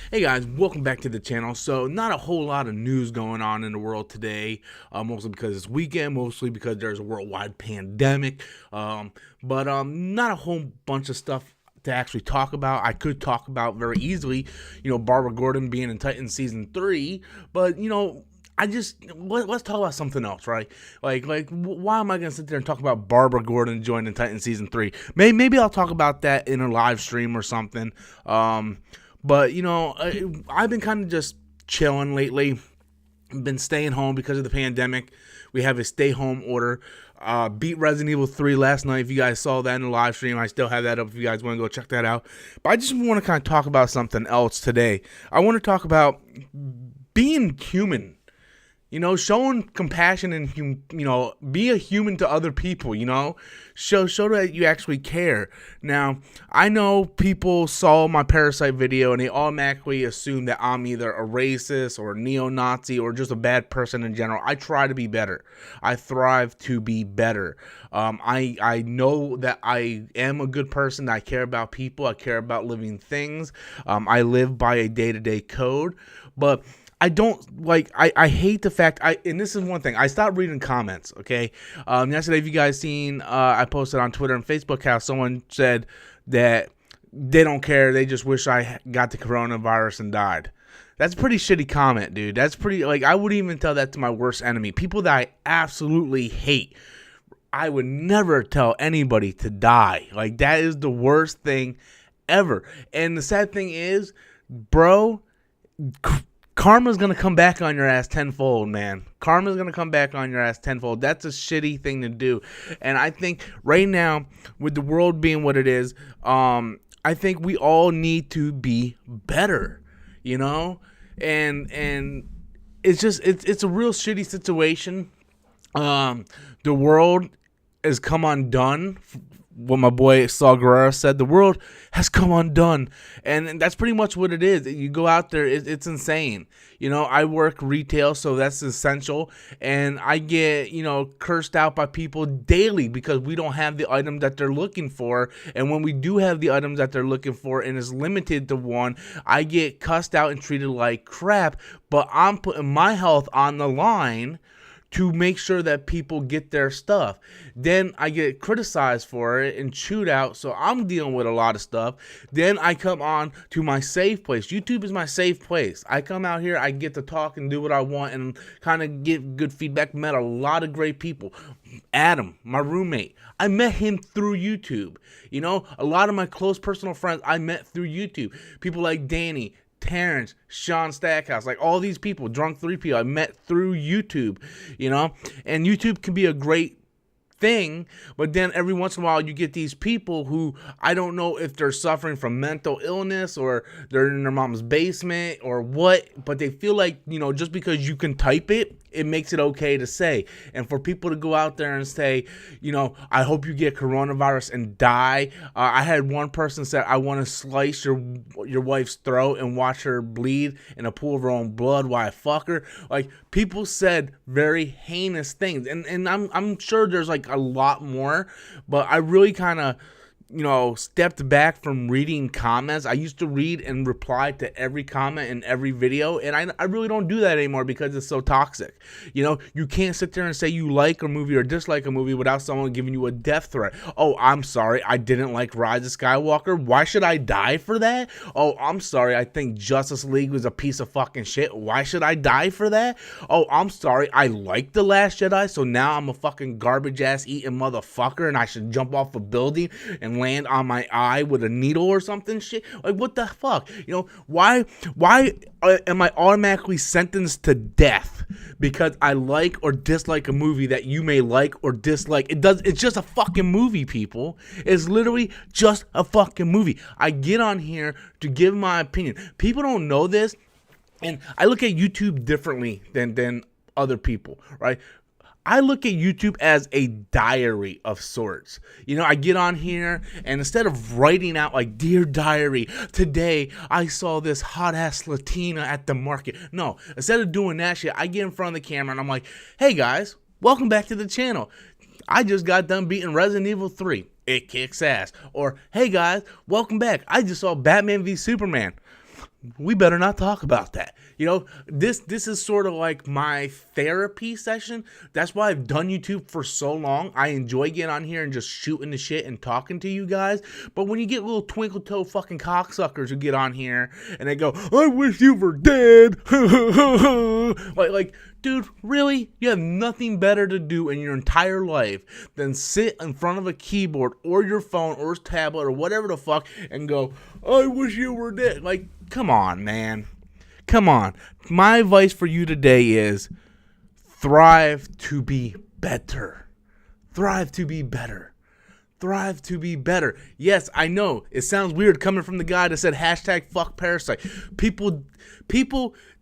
Hey guys, welcome back to the channel. So not a whole lot of news going on in the world today, mostly because it's weekend, mostly because there's a worldwide pandemic, but not a whole bunch of stuff to actually talk about. I could talk about very easily, Barbara Gordon being in Titans season 3, but let's talk about something else, right? Why am I gonna sit there and talk about Barbara Gordon joining Titan season 3? Maybe I'll talk about that in a live stream or something. I've been kind of just chilling lately. I've been staying home because of the pandemic. We have a stay home order. Beat Resident Evil 3 last night. If you guys saw that in the live stream, I still have that up if you guys want to go check that out. But I just want to kind of talk about something else today. I want to talk about being human. Showing compassion and, be a human to other people, show that you actually care. Now, I know people saw my Parasite video and they automatically assume that I'm either a racist or a neo-Nazi or just a bad person in general. I try to be better. I thrive to be better. I know that I am a good person. I care about people. I care about living things. I live by a day-to-day code, but I don't I hate the fact and this is one thing, I stopped reading comments, okay? Yesterday, if you guys seen, I posted on Twitter and Facebook how someone said that they don't care, they just wish I got the coronavirus and died. That's a pretty shitty comment, dude. That's pretty, I wouldn't even tell that to my worst enemy. People that I absolutely hate, I would never tell anybody to die. That is the worst thing ever. And the sad thing is, bro, karma's going to come back on your ass tenfold, man. Karma's going to come back on your ass tenfold. That's a shitty thing to do. And I think right now, with the world being what it is, I think we all need to be better, And it's just, it's a real shitty situation. The world has come undone. What my boy Saul Guerrero said, the world has come undone. And that's pretty much what it is. You go out there, it's insane. I work retail, so that's essential. And I get, cursed out by people daily because we don't have the item that they're looking for. And when we do have the items that they're looking for and it's limited to one, I get cussed out and treated like crap. But I'm putting my health on the line to make sure that people get their stuff. Then I get criticized for it and chewed out, so I'm dealing with a lot of stuff. Then I come on to my safe place. YouTube is my safe place. I come out here, I get to talk and do what I want and kind of get good feedback. Met a lot of great people. Adam, my roommate, I met him through YouTube. A lot of my close personal friends I met through YouTube. People like Danny, Terrence, Sean Stackhouse, all these people, Drunk 3P, I met through YouTube, and YouTube can be a great thing, but then every once in a while you get these people who I don't know if they're suffering from mental illness or they're in their mom's basement or what, but they feel like, just because you can type it, it makes it okay to say. And for people to go out there and say, I hope you get coronavirus and die. I had one person say, I want to slice your wife's throat and watch her bleed in a pool of her own blood while I fuck her. People said very heinous things. And I'm sure there's a lot more, but I really kind of stepped back from reading comments. I used to read and reply to every comment in every video, and I really don't do that anymore because it's so toxic. You can't sit there and say you like a movie or dislike a movie without someone giving you a death threat. Oh, I'm sorry, I didn't like Rise of Skywalker. Why should I die for that? Oh, I'm sorry, I think Justice League was a piece of fucking shit. Why should I die for that? Oh, I'm sorry, I like The Last Jedi, so now I'm a fucking garbage ass eating motherfucker and I should jump off a building and land on my eye with a needle or something shit. What the fuck? Why am I automatically sentenced to death because I like or dislike a movie that you may like or dislike? It's just a fucking movie, people. It's literally just a fucking movie. I get on here to give my opinion. People don't know this, and I look at YouTube differently than other people, right? I look at YouTube as a diary of sorts. I get on here and instead of writing out Dear Diary, today I saw this hot ass Latina at the market. No, instead of doing that shit, I get in front of the camera and I'm like, hey guys, welcome back to the channel. I just got done beating Resident Evil 3. It kicks ass. Or, hey guys, welcome back. I just saw Batman v Superman. we better not talk about that. This is sort of like my therapy session. That's why I've done YouTube for so long. I enjoy getting on here and just shooting the shit and talking to you guys. But when you get little twinkle toe fucking cocksuckers who get on here and they go, I wish you were dead. like, dude, really? You have nothing better to do in your entire life than sit in front of a keyboard or your phone or tablet or whatever the fuck and go, I wish you were dead. Like, come on, man. Come on. My advice for you today is thrive to be better. Thrive to be better. Thrive to be better. Yes, I know. It sounds weird coming from the guy that said hashtag fuck Parasite. People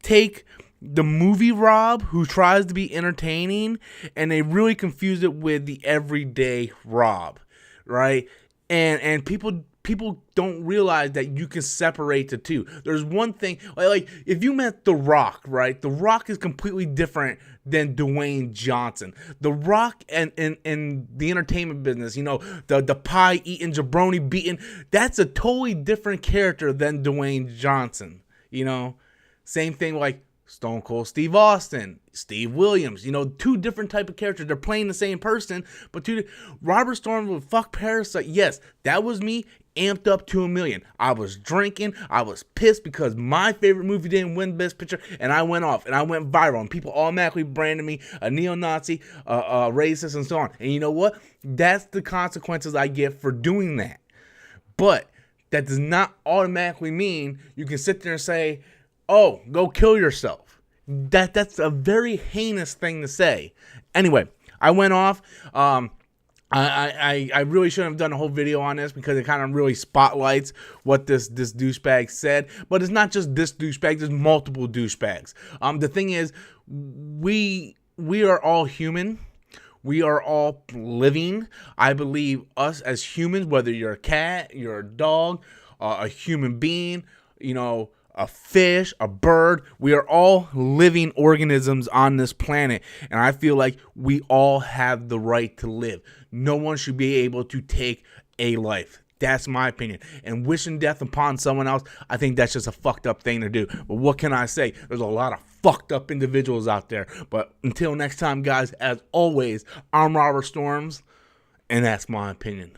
take the movie Rob, who tries to be entertaining, and they really confuse it with the everyday Rob, right? And people don't realize that you can separate the two. There's one thing, like if you met The Rock, right? The Rock is completely different than Dwayne Johnson. The Rock and the entertainment business, the pie eating, jabroni beating, that's a totally different character than Dwayne Johnson. Same thing like Stone Cold Steve Austin, Steve Williams, two different type of characters. They're playing the same person, but Robert Storm with fuck Parasite. Yes, that was me amped up to 1,000,000. I was drinking. I was pissed because my favorite movie didn't win Best Picture, and I went off and I went viral, and people automatically branded me a neo-Nazi, racist, and so on. And you know what? That's the consequences I get for doing that. But that does not automatically mean you can sit there and say, oh, go kill yourself. That's a very heinous thing to say. Anyway, I went off. I really shouldn't have done a whole video on this because it kind of really spotlights what this douchebag said. But it's not just this douchebag. There's multiple douchebags. The thing is, we are all human. We are all living. I believe us as humans, whether you're a cat, you're a dog, a human being, a fish, a bird, we are all living organisms on this planet. And I feel like we all have the right to live. No one should be able to take a life. That's my opinion. And wishing death upon someone else, I think that's just a fucked up thing to do. But what can I say? There's a lot of fucked up individuals out there. But until next time, guys, as always, I'm Robert Storms, and that's my opinion.